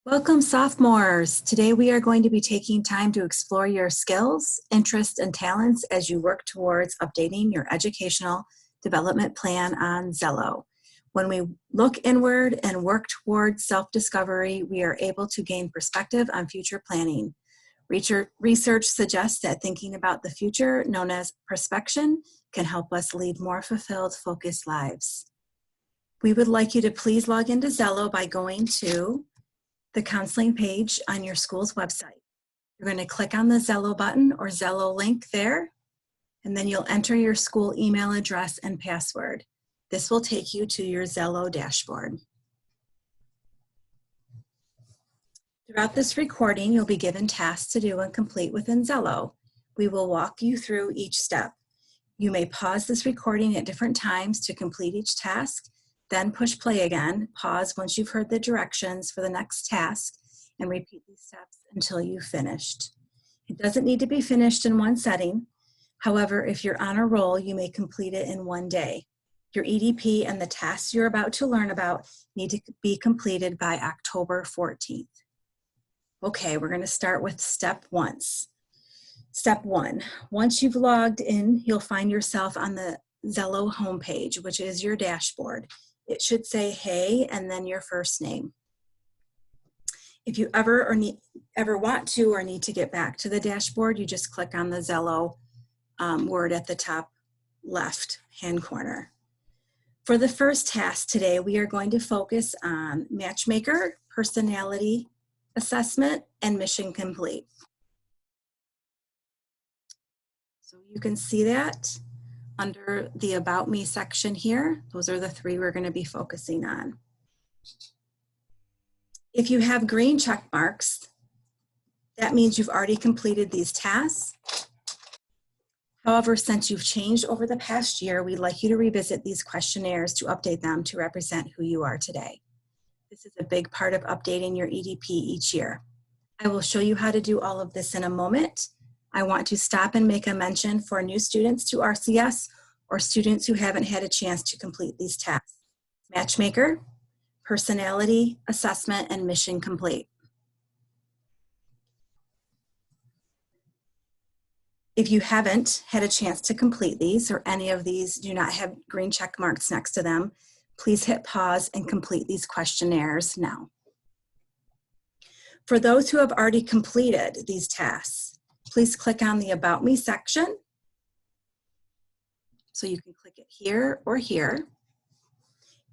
Welcome, sophomores. Today we are going to be taking time to explore your skills, interests, and talents as you work towards updating your educational development plan on Zello. When we look inward and work towards self-discovery, we are able to gain perspective on future planning. Research suggests that thinking about the future, known as prospection, can help us lead more fulfilled, focused lives. We would like you to please log into Zello by going to the counseling page on your school's website. You're going to click on the Zello button or Zello link there, and then you'll enter your school email address and password. This will take you to your Zello dashboard. Throughout this recording, you'll be given tasks to do and complete within Zello. We will walk you through each step. You may pause this recording at different times to complete each task, then push play again, pause once you've heard the directions for the next task, and repeat these steps until you've finished. It doesn't need to be finished in one setting. However, if you're on a roll, you may complete it in one day. Your EDP and the tasks you're about to learn about need to be completed by October 14th. Okay, we're going to start with step one. Step one, once you've logged in, you'll find yourself on the Zello homepage, which is your dashboard. It should say, hey, and then your first name. If you ever want to or need to get back to the dashboard, you just click on the Zello word at the top left hand corner. For the first task today, we are going to focus on Matchmaker, Personality Assessment, and Mission Complete. So you can see that under the About Me section here. Those are the three we're going to be focusing on. If you have green check marks, that means you've already completed these tasks. However, since you've changed over the past year, we'd like you to revisit these questionnaires to update them to represent who you are today. This is a big part of updating your EDP each year. I will show you how to do all of this in a moment. I want to stop and make a mention for new students to RCS or students who haven't had a chance to complete these tasks. Matchmaker, Personality Assessment, and Mission Complete. If you haven't had a chance to complete these, or any of these do not have green check marks next to them, please hit pause and complete these questionnaires now. For those who have already completed these tasks, please click on the About Me section. So you can click it here or here.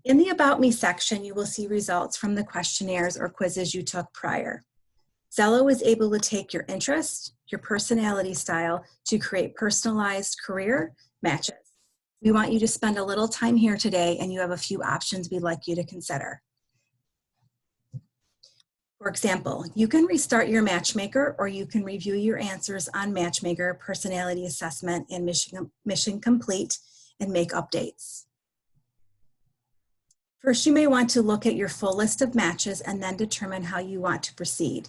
In the About Me section, you will see results from the questionnaires or quizzes you took prior. Zello is able to take your interest, your personality style to create personalized career matches. We want you to spend a little time here today, and you have a few options we'd like you to consider. For example, you can restart your Matchmaker, or you can review your answers on Matchmaker, Personality Assessment, and Mission Complete and make updates. First, you may want to look at your full list of matches and then determine how you want to proceed.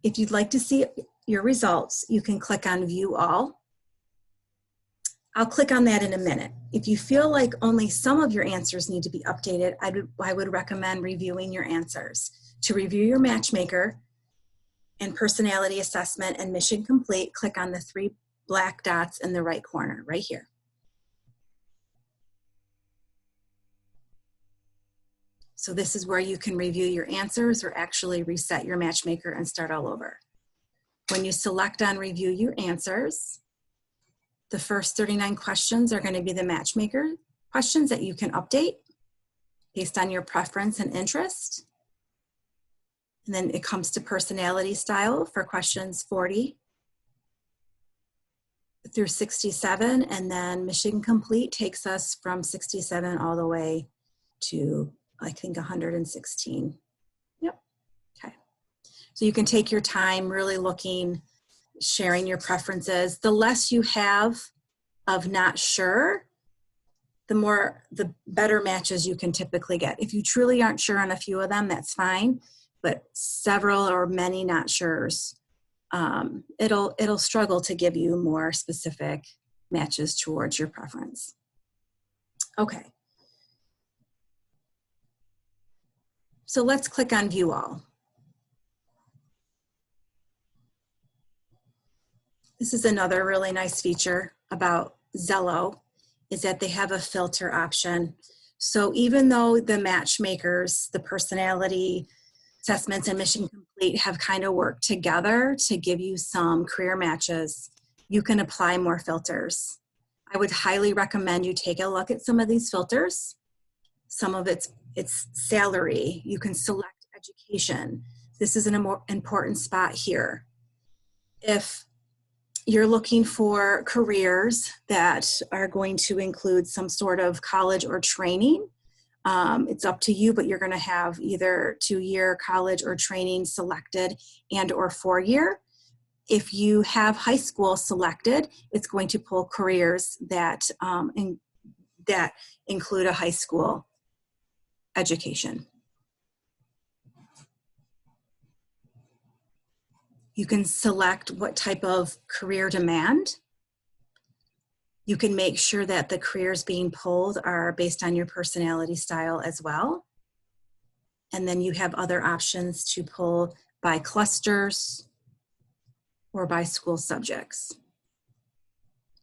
If you'd like to see your results, you can click on View All. I'll click on that in a minute. If you feel like only some of your answers need to be updated, I would recommend reviewing your answers. To review your Matchmaker and Personality Assessment and Mission Complete, click on the three black dots in the right corner, right here. So this is where you can review your answers or actually reset your Matchmaker and start all over. When you select on Review Your Answers, the first 39 questions are going to be the Matchmaker questions that you can update based on your preference and interest. And then it comes to personality style for questions 40 through 67, and then Mission Complete takes us from 67 all the way to, I think, 116. Yep, okay. So you can take your time really looking, sharing your preferences. The less you have of not sure, the better matches you can typically get. If you truly aren't sure on a few of them, that's fine. But several or many not sure's, it'll struggle to give you more specific matches towards your preference. Okay. So let's click on View All. This is another really nice feature about Zello, is that they have a filter option. So even though the matchmakers, the personality assessments and Mission Complete have kind of worked together to give you some career matches, you can apply more filters. I would highly recommend you take a look at some of these filters. Some of it's salary. You can select education. This is an important spot here. If you're looking for careers that are going to include some sort of college or training, it's up to you, but you're going to have either 2-year college or training selected and or 4-year. If you have high school selected, it's going to pull careers that, that include a high school education. You can select what type of career demand. You can make sure that the careers being pulled are based on your personality style as well. And then you have other options to pull by clusters or by school subjects.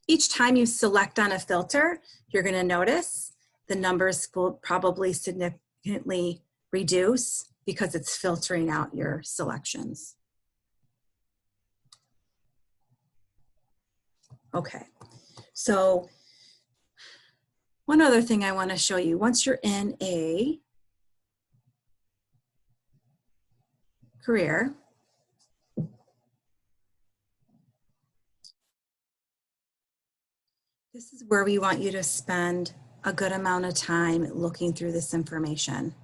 Each time you select on a filter, you're going to notice the numbers will probably significantly reduce because it's filtering out your selections. Okay, so one other thing I want to show you, once you're in a career, this is where we want you to spend a good amount of time looking through this information.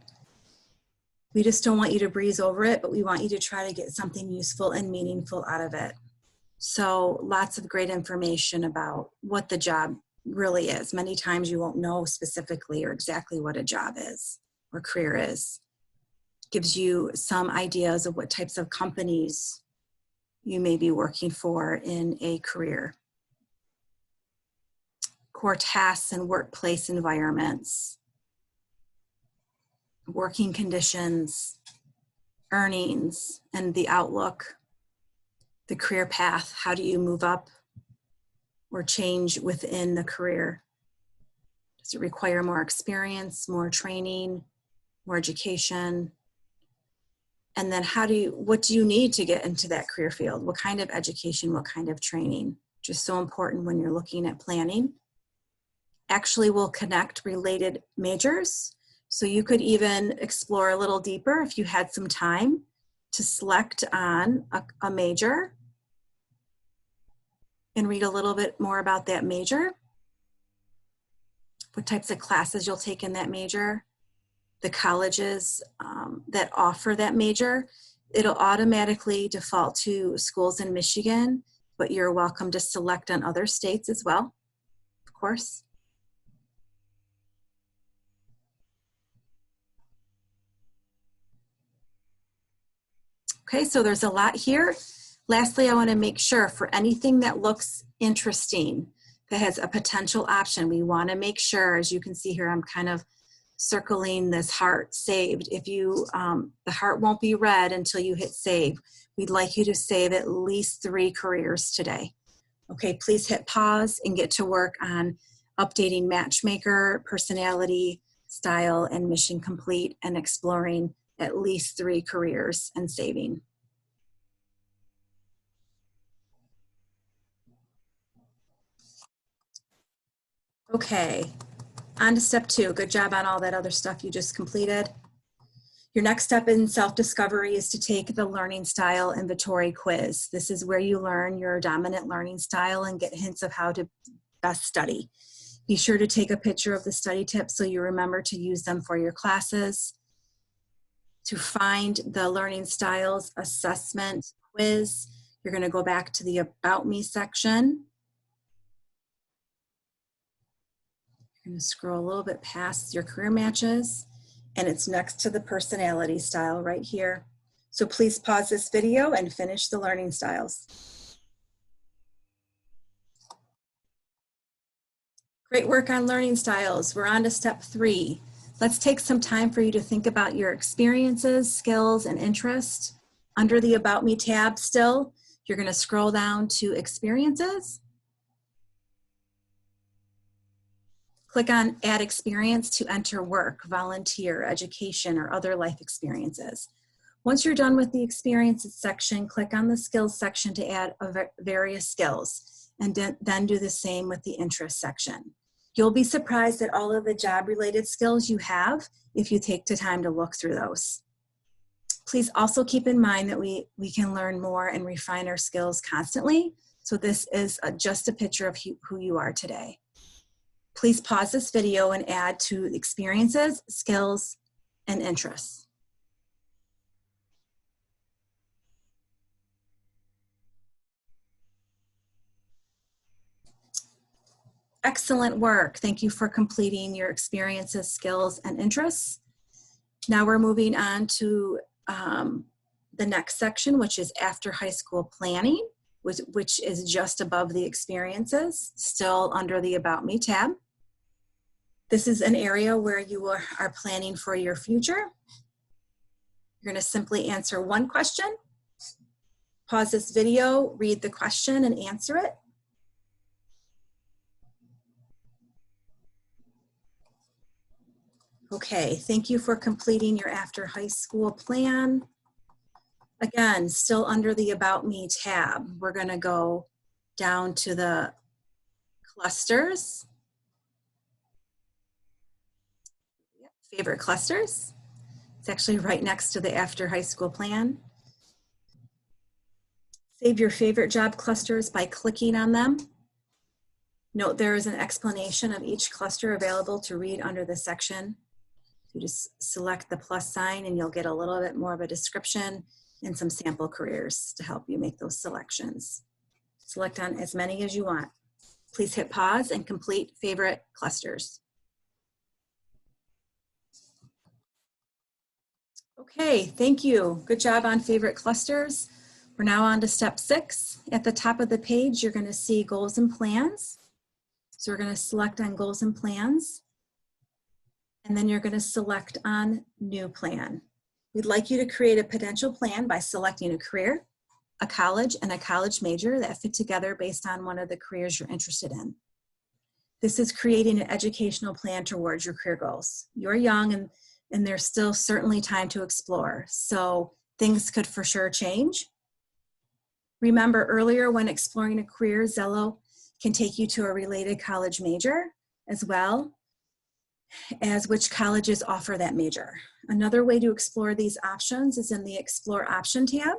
We just don't want you to breeze over it, but we want you to try to get something useful and meaningful out of it. So lots of great information about what the job really is. Many times you won't know specifically or exactly what a job is or career is. Gives you some ideas of what types of companies you may be working for in a career. Core tasks and workplace environments, working conditions, earnings, and the outlook, the career path. How do you move up or change within the career? Does it require more experience, more training, more education? And then what do you need to get into that career field? What kind of education, what kind of training? Just so important when you're looking at planning. Actually will connect related majors. So you could even explore a little deeper if you had some time to select on a major and read a little bit more about that major. What types of classes you'll take in that major, the colleges that offer that major. It'll automatically default to schools in Michigan, but you're welcome to select on other states as well, of course. Okay, so there's a lot here. Lastly, I want to make sure for anything that looks interesting, that has a potential option, we want to make sure, as you can see here, I'm kind of circling this heart saved. If you, the heart won't be red until you hit save. We'd like you to save at least 3 careers today. Okay, please hit pause and get to work on updating matchmaker, personality, style, and Mission Complete, and exploring at least 3 careers and saving. Okay, on to step 2. Good job on all that other stuff you just completed. Your next step in self-discovery is to take the learning style inventory quiz. This is where you learn your dominant learning style and get hints of how to best study. Be sure to take a picture of the study tips so you remember to use them for your classes. To find the learning styles assessment quiz, you're going to go back to the About Me section. You're going to scroll a little bit past your career matches, and it's next to the personality style right here. So please pause this video and finish the learning styles. Great work on learning styles. We're on to step 3. Let's take some time for you to think about your experiences, skills, and interests. Under the About Me tab still, You're going to scroll down to experiences. Click on Add Experience to enter work, volunteer, education, or other life experiences. Once you're done with the experiences section, click on the skills section to add various skills, and then do the same with the interest section. You'll be surprised at all of the job-related skills you have if you take the time to look through those. Please also keep in mind that we can learn more and refine our skills constantly, so this is just a picture of who you are today. Please pause this video and add to experiences, skills, and interests. Excellent work. Thank you for completing your experiences, skills, and interests. Now we're moving on to the next section, which is after high school planning, which is just above the experiences, still under the About Me tab. This is an area where you are planning for your future. You're going to simply answer one question. Pause this video, read the question, and answer it. Okay, thank you for completing your after high school plan. Again, still under the About Me tab. We're going to go down to the clusters. Favorite clusters. It's actually right next to the after high school plan. Save your favorite job clusters by clicking on them. Note there is an explanation of each cluster available to read under the section. You just select the plus sign and you'll get a little bit more of a description and some sample careers to help you make those selections. Select on as many as you want. Please hit pause and complete favorite clusters. Okay, thank you. Good job on favorite clusters. We're now on to step 6. At the top of the page, you're going to see goals and plans. So we're going to select on goals and plans. And then you're going to select on new plan. We'd like you to create a potential plan by selecting a career, a college, and a college major that fit together based on one of the careers you're interested in. This is creating an educational plan towards your career goals. You're young and there's still certainly time to explore, so things could for sure change. Remember earlier when exploring a career, Zello can take you to a related college major as well as which colleges offer that major. Another way to explore these options is in the Explore Option tab.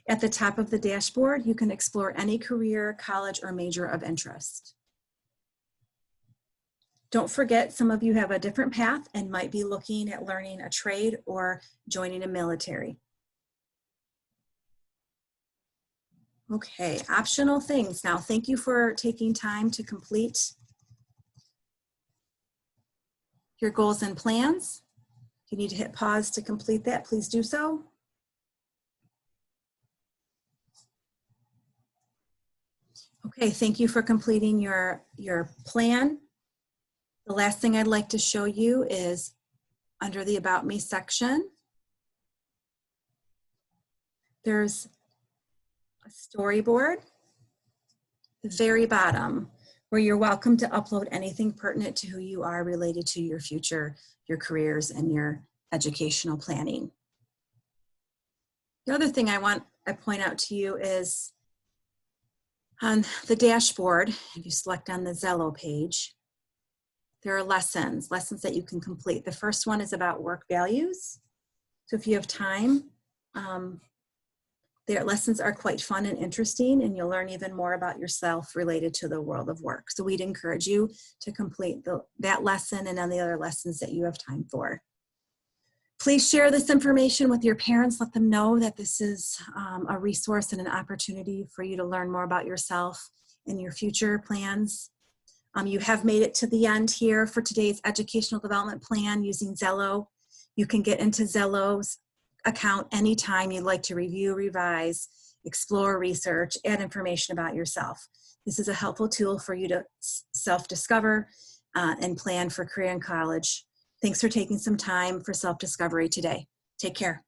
At the top of the dashboard, you can explore any career, college, or major of interest. Don't forget, some of you have a different path and might be looking at learning a trade or joining a military. Okay, optional things. Now, thank you for taking time to complete your goals and plans. If you need to hit pause to complete that, please do so. Okay, thank you for completing your plan. The last thing I'd like to show you is under the About Me section. There's a storyboard, the very bottom, where you're welcome to upload anything pertinent to who you are related to your future, your careers, and your educational planning. The other thing I point out to you is on the dashboard, if you select on the Zello page, there are lessons that you can complete. The first one is about work values. So if you have time, their lessons are quite fun and interesting, and you'll learn even more about yourself related to the world of work. So we'd encourage you to complete that lesson and then the other lessons that you have time for. Please share this information with your parents. Let them know that this is a resource and an opportunity for you to learn more about yourself and your future plans. You have made it to the end here for today's educational development plan using Zello. You can get into Zello's account anytime you'd like to review, revise, explore, research, add information about yourself. This is a helpful tool for you to self-discover and plan for career and college. Thanks for taking some time for self-discovery today. Take care.